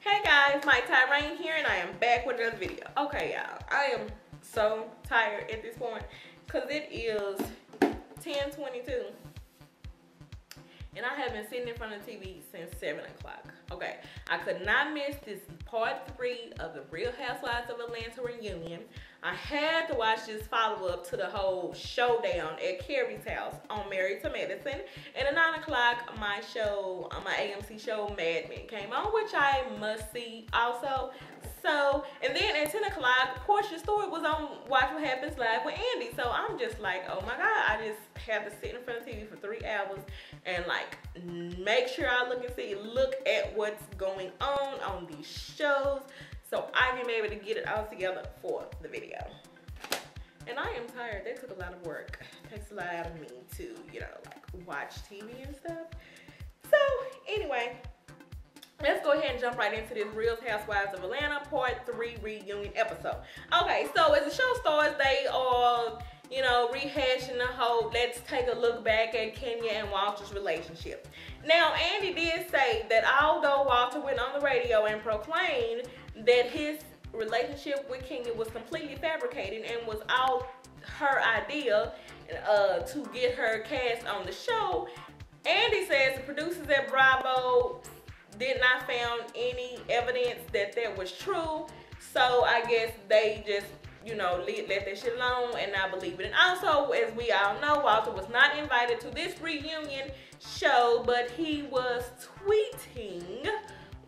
Hey guys, my Tyrone here, and I am back with another video. Okay, y'all, I am so tired at this point because it is 10:22 and I have been sitting in front of the TV since 7 o'clock. Okay, I could not miss this part 3 of the Real Housewives of Atlanta reunion. I had to watch this follow-up to the whole showdown at Carrie's house on Married to Medicine. And at 9 o'clock, my show, my AMC show, Mad Men came on, which I must see also. So, and then at 10 o'clock, Portia's story was on Watch What Happens Live with Andy. So I'm just like, oh my God, I just have to sit in front of the TV for 3 hours and like make sure I look at what's going on these shows, so I can be able to get it all together for the video. And I am tired. That took a lot of work. It takes a lot out of me to, you know, like watch TV and stuff. So anyway, let's go ahead and jump right into this Real Housewives of Atlanta Part 3 reunion episode. Okay, so as the show starts, they are, you know, rehashing the whole let's take a look back at Kenya and Walter's relationship. Now, Andy did say that although Walter went on the radio and proclaimed that his relationship with Kenya was completely fabricated and was all her idea to get her cast on the show, Andy says the producers at Bravo did not found any evidence that that was true. So I guess they just, you know, let that shit alone and not believe it. And also, as we all know, Walter was not invited to this reunion show, but he was tweeting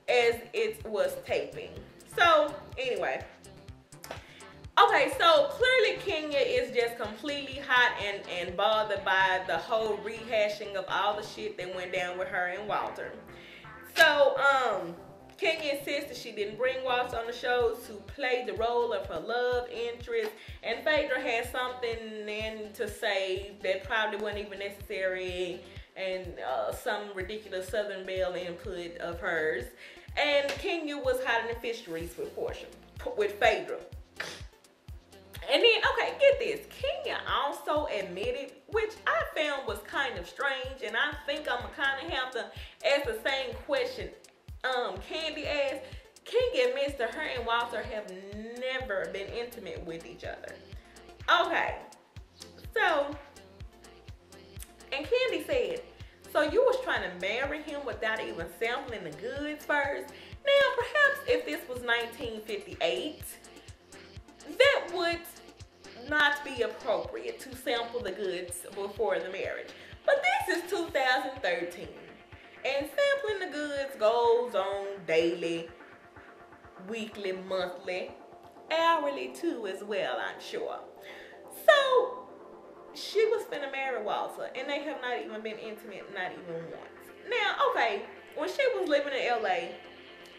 as it was taping. So anyway, okay, so clearly Kenya is just completely hot and bothered by the whole rehashing of all the shit that went down with her and Walter. So Kenya insists that she didn't bring Walter on the show to play the role of her love interest, and Phaedra has something in to say that probably wasn't even necessary, and some ridiculous Southern Belle input of hers. And Kenya was hiding in fisheries with Phaedra. And then, okay, get this. Kenya also admitted, which I found was kind of strange, and I think I'm gonna kind of have to ask the same question Candy asked. Kenya admits that her and Walter have never been intimate with each other. Okay, so, and Candy said, so you was trying to marry him without even sampling the goods first? Now, perhaps if this was 1958, that would not be appropriate to sample the goods before the marriage. But this is 2013, and sampling the goods goes on daily, weekly, monthly, hourly too as well, I'm sure. So she was finna marry Walter, and they have not even been intimate, not even once. Now, okay, when she was living in LA,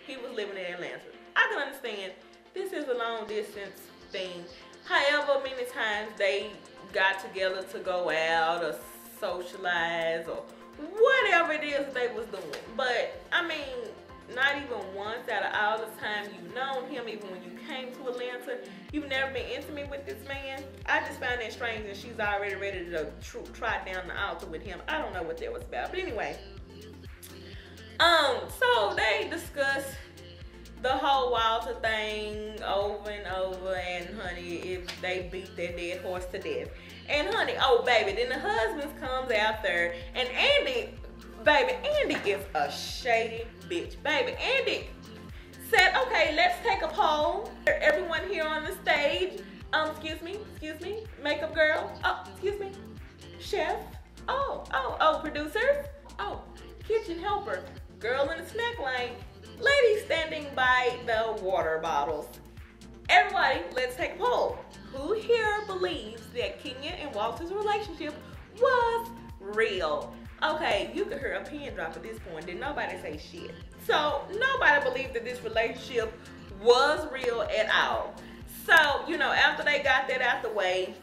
he was living in Atlanta. I can understand this is a long distance thing. However, many times they got together to go out or socialize or whatever it is they was doing. But I mean, not even once out of all the time you've known him, even when you came to Atlanta, you've never been intimate with this man. I just found that strange, and she's already ready to trot down the altar with him. I don't know what that was about, but anyway. So they discussed the whole Walter thing over and over, and honey, if they beat their dead horse to death. And honey, oh baby, then the husbands comes out there, and Andy, baby, Andy is a shady bitch. Baby, Andy said, okay, let's take a poll. Everyone here on the stage, excuse me, makeup girl, oh, excuse me, chef, oh, producers, oh, kitchen helper, girl in the snack lane, lady standing by the water bottles. Everybody, let's take a poll. Who here believes that Kenya and Walter's relationship was real? Okay, you could hear a pin drop at this point. Did nobody say shit? So nobody believed that this relationship was real at all. So, you know, after they got that out the way,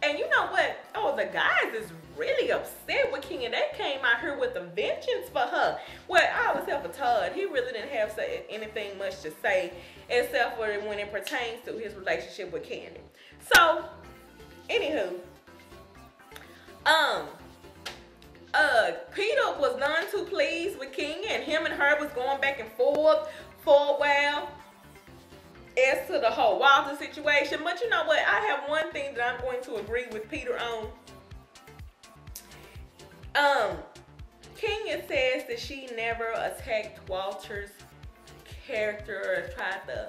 and you know what? Oh, the guys is really upset with Kenya. They came out here with a vengeance for her. Well, all except for Todd. He really didn't have anything much to say except for when it pertains to his relationship with Candy. So, anywho, Peter was none too pleased with Kenya, and him and her was going back and forth for a while as to the whole Walter situation. But you know what? I have one thing that I'm going to agree with Peter on. Kenya says that she never attacked Walter's character or tried to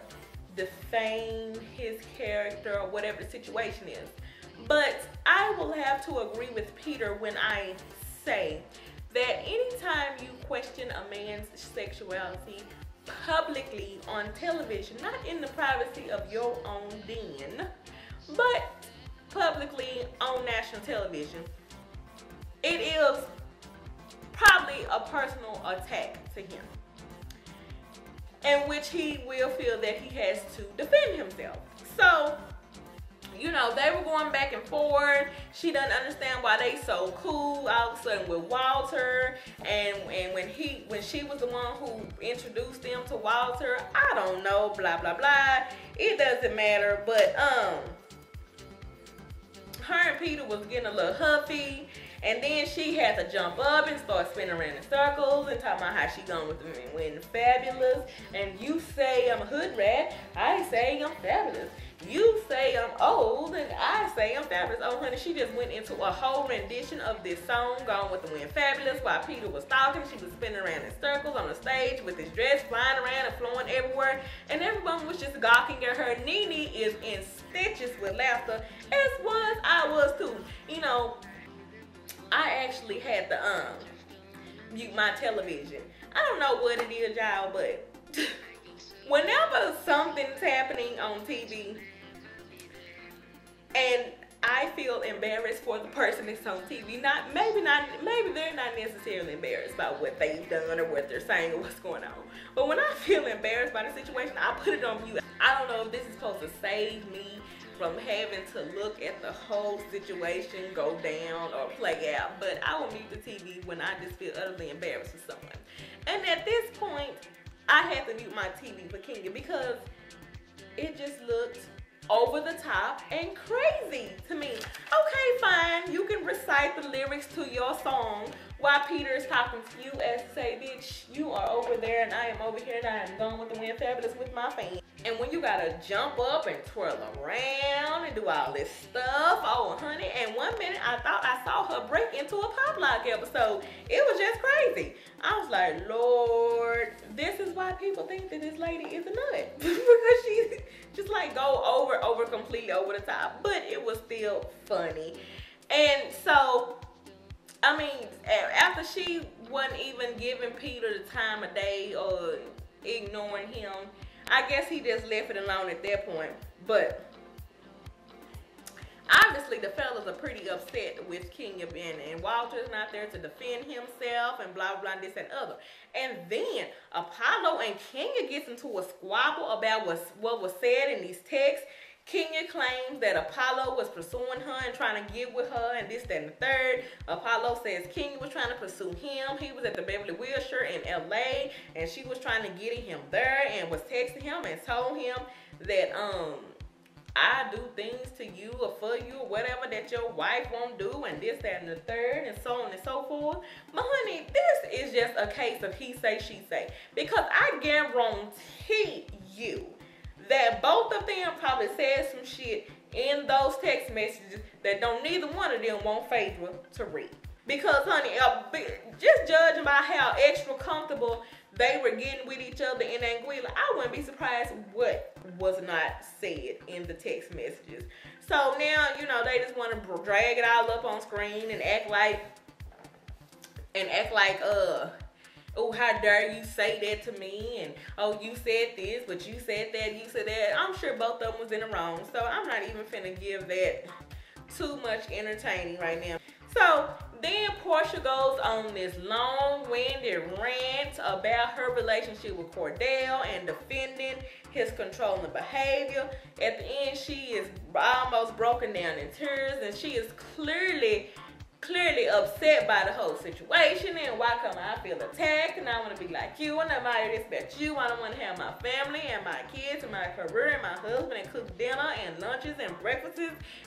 defame his character or whatever the situation is. But I will have to agree with Peter when I say that anytime you question a man's sexuality publicly on television, not in the privacy of your own den, but publicly on national television, it is probably a personal attack to him, in which he will feel that he has to defend himself. So, you know, they were going back and forth. She doesn't understand why they so cool all of a sudden with Walter, and when she was the one who introduced them to Walter, I don't know, blah blah blah. It doesn't matter, but her and Peter was getting a little huffy. And then she had to jump up and start spinning around in circles and talking about how she gone with the when fabulous. And you say I'm a hood rat, I say I'm fabulous. You say I'm old, and I say I'm fabulous. Oh, honey, she just went into a whole rendition of this song, Gone with the Wind Fabulous, while Peter was talking. She was spinning around in circles on the stage with his dress flying around and flowing everywhere. And everyone was just gawking at her. Nene is in stitches with laughter, as was I was too. You know, I actually had to mute my television. I don't know what it is, y'all, but whenever something's happening on TV and I feel embarrassed for the person that's on TV, maybe they're not necessarily embarrassed about what they've done or what they're saying or what's going on. But when I feel embarrassed by the situation, I put it on mute. I don't know if this is supposed to save me from having to look at the whole situation go down or play out, but I will mute the TV when I just feel utterly embarrassed with someone. And at this point, I had to mute my TV for Kenya because it just looked over the top and crazy to me. Okay, fine, you can recite the lyrics to your song while Peter is talking to you as to say, bitch, you are over there and I am over here and I am Gone with the Wind Fabulous with my fans. And when you gotta jump up and twirl around and do all this stuff, oh honey, and 1 minute I thought I saw her break into a Pop Lock episode. It was just crazy. I was like, Lord, this is why people think that this lady is a nut. Because she just like go over completely over the top. But it was still funny. And so, I mean, after she wasn't even giving Peter the time of day or ignoring him, I guess he just left it alone at that point. But obviously the fellas are pretty upset with Kenya being, and Walter's not there to defend himself and blah blah this and other. And then Apollo and Kenya gets into a squabble about what was said in these texts. Kenya claims that Apollo was pursuing her and trying to get with her and this, that, and the third. Apollo says Kenya was trying to pursue him. He was at the Beverly Wilshire in LA and she was trying to get him there and was texting him and told him that I do things to you or for you or whatever that your wife won't do and this, that, and the third and so on and so forth. But honey, this is just a case of he say, she say. Because I guarantee you that both of them probably said some shit in those text messages that don't neither one of them want Phaedra to read. Because honey, just judging by how extra comfortable they were getting with each other in Anguilla, I wouldn't be surprised what was not said in the text messages. So now, you know, they just want to drag it all up on screen and act like, oh, how dare you say that to me, and oh, you said this, but you said that, you said that. I'm sure both of them was in the wrong, so I'm not even finna give that too much entertaining right now. So then Portia goes on this long-winded rant about her relationship with Cordell and defending his controlling behavior. At the end, she is almost broken down in tears, and she is clearly upset by the whole situation and why come I feel attacked and I want to be like you and nobody respect you. I don't want to have my family and my kids and my career and my husband and cook dinner and lunches and breakfasts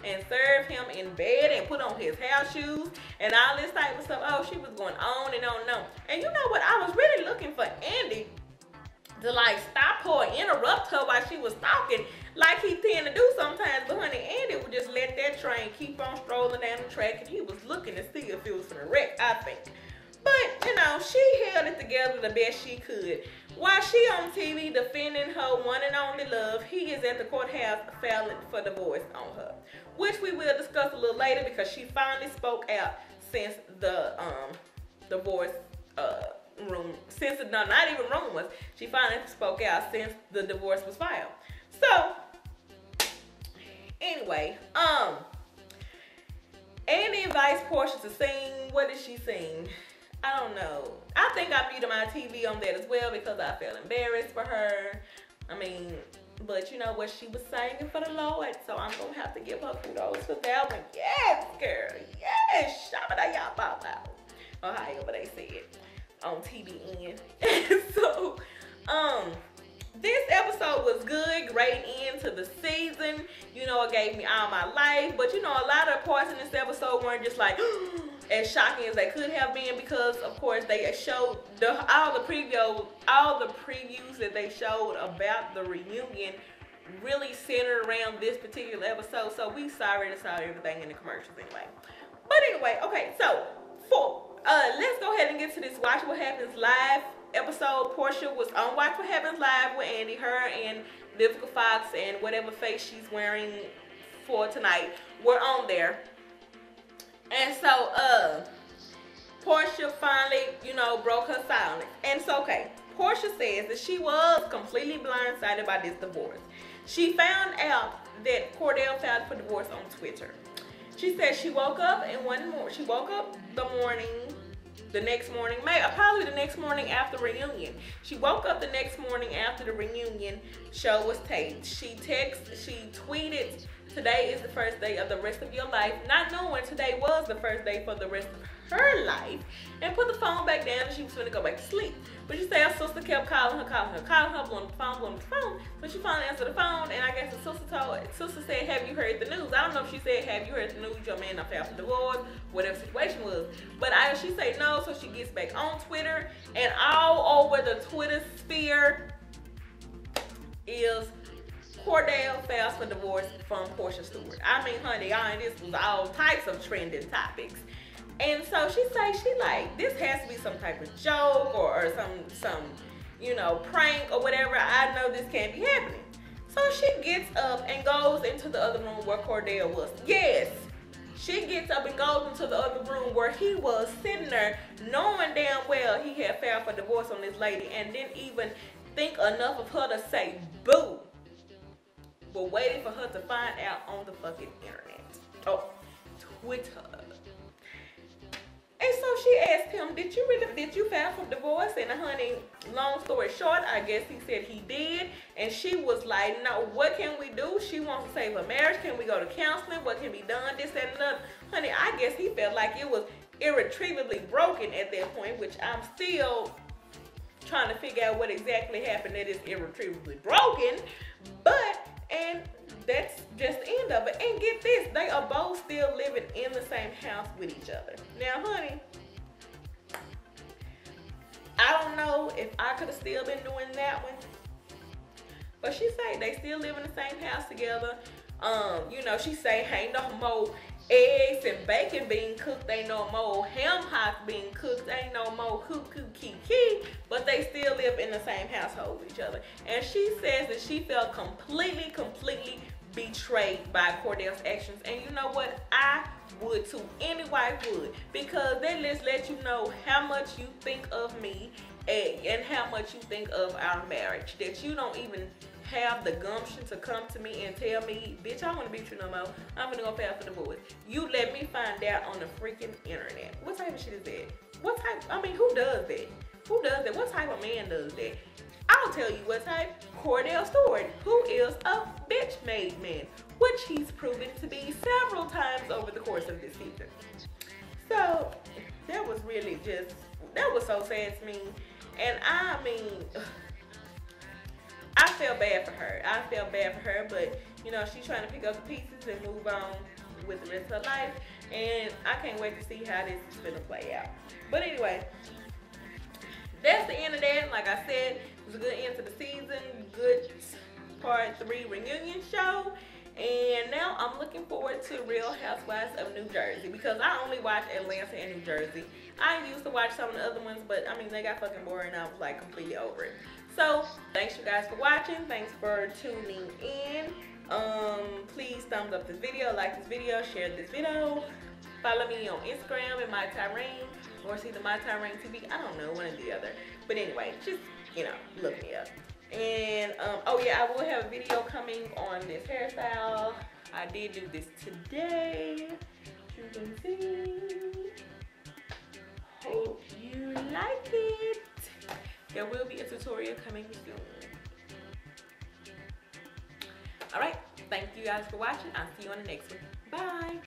and serve him in bed and put on his house shoes and all this type of stuff. Oh, she was going on and on and on. And you know what? I was really looking for Andy to like stop her or interrupt her while she was talking, like he tend to do sometimes. But honey, Andy would just let that train keep on strolling down the track, and he was looking to see if it was gonna wreck, I think. But you know, she held it together the best she could. While she on TV defending her one and only love, he is at the courthouse filing for divorce on her, which we will discuss a little later because she finally spoke out since the divorce since not even rumors. She finally spoke out since the divorce was filed. So anyway, Andy invites Portia to sing. What did she sing? I don't know. I think I muted my TV on that as well because I felt embarrassed for her. I mean, but you know what? She was singing for the Lord, so I'm going to have to give her kudos for that one. Yes, girl. Yes. Shabba-da-ya-ba-ba. Or however they say it on TBN. So, this episode was good, great end to the season. You know, it gave me all my life. But you know, a lot of parts in this episode weren't just like as shocking as they could have been because, of course, they showed all the previews that they showed about the reunion really centered around this particular episode. So we saw everything in the commercials anyway. But anyway, okay, so let's go ahead and get to this Watch What Happens Live episode. Portia was on Watch What Happens Live with Andy, her and Vivica Fox and whatever face she's wearing for tonight were on there. And so Portia finally, you know, broke her silence. And so okay, Portia says that she was completely blindsided by this divorce. She found out that Cordell filed for divorce on Twitter. She said she woke up and the next morning, probably the next morning after reunion. She woke up the next morning after the reunion show was taped. She tweeted, "Today is the first day of the rest of your life," not knowing today was the first day for the rest of her life, and put the phone back down and she was gonna go back to sleep. But she said her sister kept calling her, blowing the phone. So she finally answered the phone, and I guess the sister said, "Have you heard the news?" I don't know if she said, "Have you heard the news? Your man done filed for divorce," whatever situation was. But she said no, so she gets back on Twitter, and all over the Twitter sphere is Cordell files for divorce from Portia Stewart. I mean, honey, this was all types of trending topics. And so she like, this has to be some type of joke or some, you know, prank or whatever. I know this can't be happening. So she gets up and goes into the other room where Cordell was. Yes, she gets up and goes into the other room where he was sitting there, knowing damn well he had filed for divorce on this lady and didn't even think enough of her to say boo. But waiting for her to find out on the fucking internet. Oh, Twitter. And so she asked him, did you file for divorce? And honey, long story short, I guess he said he did. And she was like, no, what can we do? She wants to save her marriage. Can we go to counseling? What can be done? This, that, and another. Honey, I guess he felt like it was irretrievably broken at that point, which I'm still trying to figure out what exactly happened that is irretrievably broken. And that's just the end of it. And get this, they are both still living in the same house with each other. Now, honey, I don't know if I could have still been doing that one. But she say they still live in the same house together. You know, she say ain't no more eggs and bacon being cooked, ain't no more ham hocks being cooked, ain't no more kiki, but they still live in the same household with each other. And she says that she felt completely betrayed by Cordell's actions. And you know what? I would too. Any wife would, because they just let you know how much you think of me and how much you think of our marriage, that you don't even have the gumption to come to me and tell me, bitch, I don't want to be with you no more. I'm gonna go file for divorce. You let me find out on the freaking internet. What type of shit is that? Who does that? Who does that? What type of man does that? I'll tell you what type. Cordell Stewart, who is a bitch-made man, which he's proven to be several times over the course of this season. So that was really just, that was so sad to me. And I mean, I feel bad for her. But you know, she's trying to pick up the pieces and move on with the rest of her life. And I can't wait to see how this is gonna play out. But anyway, that's the end of that. Like I said, it was a good end to the season, good part 3 reunion show. And now I'm looking forward to Real Housewives of New Jersey, because I only watch Atlanta and New Jersey. I used to watch some of the other ones, but I mean, they got fucking boring. I was like completely over it. So thanks you guys for watching. Thanks for tuning in. Please thumbs up this video, like this video, share this video. Follow me on Instagram at MyTyrene, or it's either MyTyrene TV. I don't know, one or the other. But anyway, just, you know, look me up. And oh yeah, I will have a video coming on this hairstyle. I did do this today. You can see. Hope you like it. There will be a tutorial coming soon. Alright, thank you guys for watching. I'll see you on the next one. Bye.